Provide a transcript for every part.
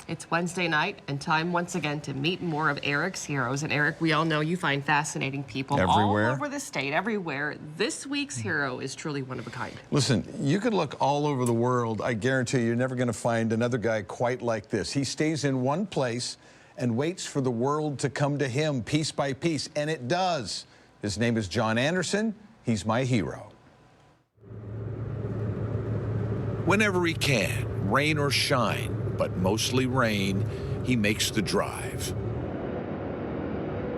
It's Wednesday night and time once again to meet more of Eric's heroes. And Eric, we all know you find fascinating people everywhere, all over the state, everywhere. This week's hero is truly one of a kind. Listen, you could look all over the world. I guarantee you're never going to find another guy quite like this. He stays in one place and waits for the world to come to him piece by piece, and it does. His name is John Anderson. He's my hero. Whenever he can, rain or shine, but mostly rain, he makes the drive.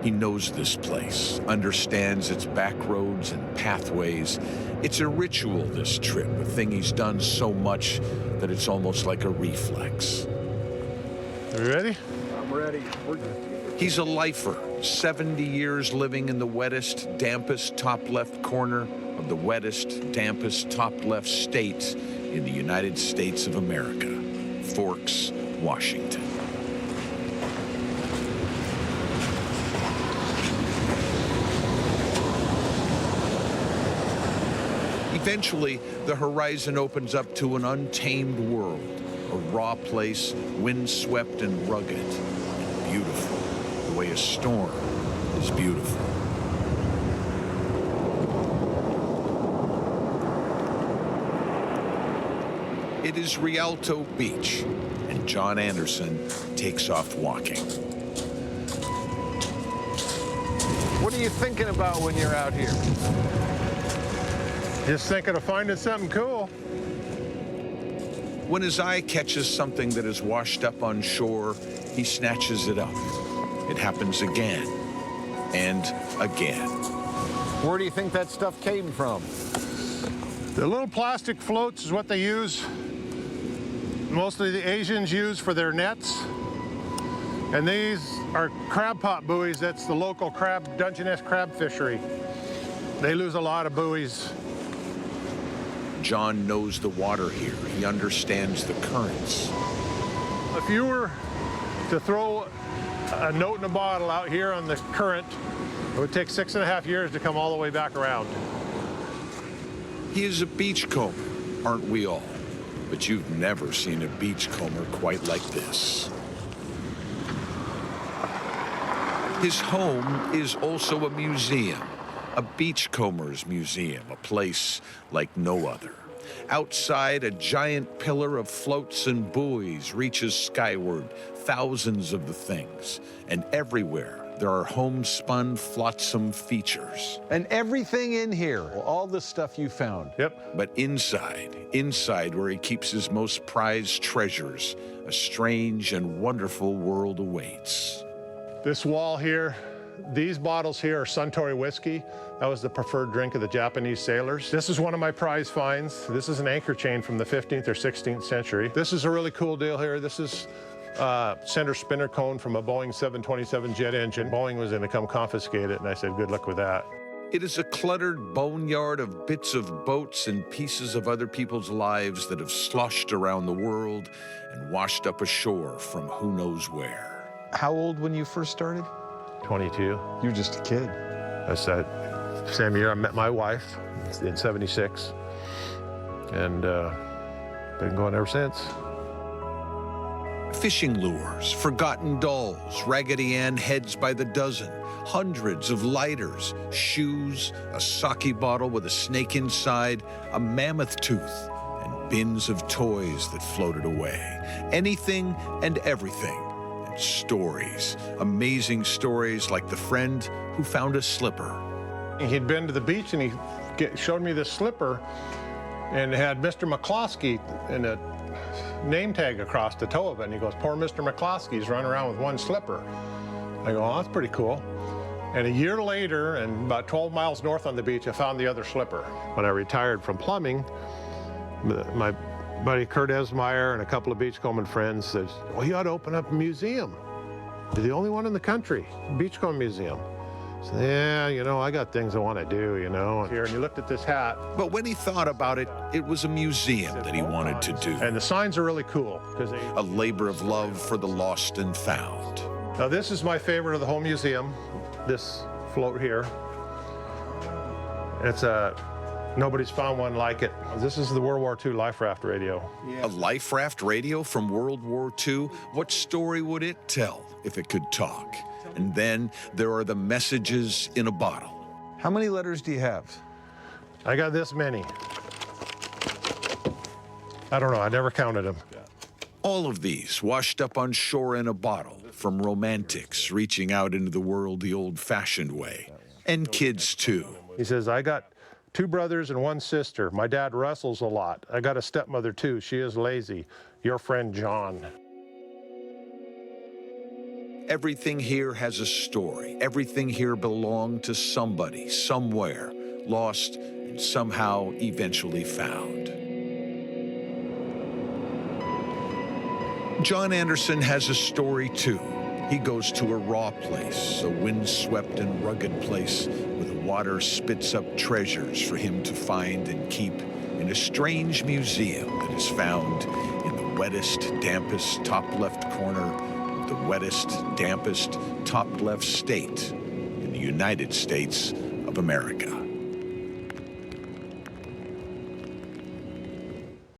He knows this place, understands its back roads and pathways. It's a ritual, this trip, a thing he's done so much that it's almost like a reflex. You ready? I'm ready. He's a lifer, 70 years living in the wettest, dampest top left corner of the wettest, dampest top left state in the United States of America, Forks, Washington. Eventually, the horizon opens up to an untamed world, a raw place, windswept and rugged, and beautiful, the way a storm is beautiful. It is Rialto Beach, and John Anderson takes off walking. What are you thinking about when you're out here? Just thinking of finding something cool. When his eye catches something that is washed up on shore, he snatches it up. It happens again and again. Where do you think that stuff came from? The little plastic floats is what they use. Mostly the Asians use for their nets. And these are crab pot buoys. That's the local Dungeness crab fishery. They lose a lot of buoys. John knows the water here. He understands the currents. If you were to throw a note in a bottle out here on the current, it would take 6.5 years to come all the way back around. He is a beachcomber, aren't we all? But you've never seen a beachcomber quite like this. His home is also a museum, a beachcomber's museum, a place like no other. Outside, a giant pillar of floats and buoys reaches skyward, thousands of the things, and everywhere there are homespun, flotsam features. And everything in here, all the stuff you found. Yep. But inside where he keeps his most prized treasures, a strange and wonderful world awaits. This wall here, these bottles here are Suntory whiskey. That was the preferred drink of the Japanese sailors. This is one of my prize finds. This is an anchor chain from the 15th or 16th century. This is a really cool deal here. This is center spinner cone from a Boeing 727 jet engine. Boeing was going to come confiscate it, and I said, good luck with that. It is a cluttered boneyard of bits of boats and pieces of other people's lives that have sloshed around the world and washed up ashore from who knows where. How old when you first started? 22. You were just a kid. That's that same year I met my wife in '76, and been going ever since. Fishing lures, forgotten dolls, Raggedy Ann heads by the dozen, hundreds of lighters, shoes, a sake bottle with a snake inside, a mammoth tooth, and bins of toys that floated away. Anything and everything. And stories, amazing stories like the friend who found a slipper. He'd been to the beach and he showed me this slipper and it had Mr. McCloskey and a name tag across the toe of it. And he goes, poor Mr. McCloskey's running around with one slipper. I go, oh, that's pretty cool. And a year later, and about 12 miles north on the beach, I found the other slipper. When I retired from plumbing, my buddy Kurt Esmeyer and a couple of beachcombing friends said, well, you ought to open up a museum. You're the only one in the country, beachcombing museum. So, yeah, you know, I got things I want to do, you know. Here, and you looked at this hat. But when he thought about it, it was a museum that he wanted to do. And the signs are really cool. A labor of love for the lost and found. Now, this is my favorite of the whole museum, this float here. It's a Nobody's found one like it. This is the World War II life raft radio. A life raft radio from World War II? What story would it tell if it could talk? And then there are the messages in a bottle. How many letters do you have? I got this many. I don't know, I never counted them. All of these washed up on shore in a bottle from romantics reaching out into the world the old-fashioned way. And kids, too. He says, I got 2 brothers and 1 sister. My dad wrestles a lot. I got a stepmother, too. She is lazy. Your friend, John. Everything here has a story. Everything here belonged to somebody, somewhere, lost and somehow eventually found. John Anderson has a story, too. He goes to a raw place, a windswept and rugged place where the water spits up treasures for him to find and keep in a strange museum that is found in the wettest, dampest, top left corner of the wettest, dampest, top left state in the United States of America.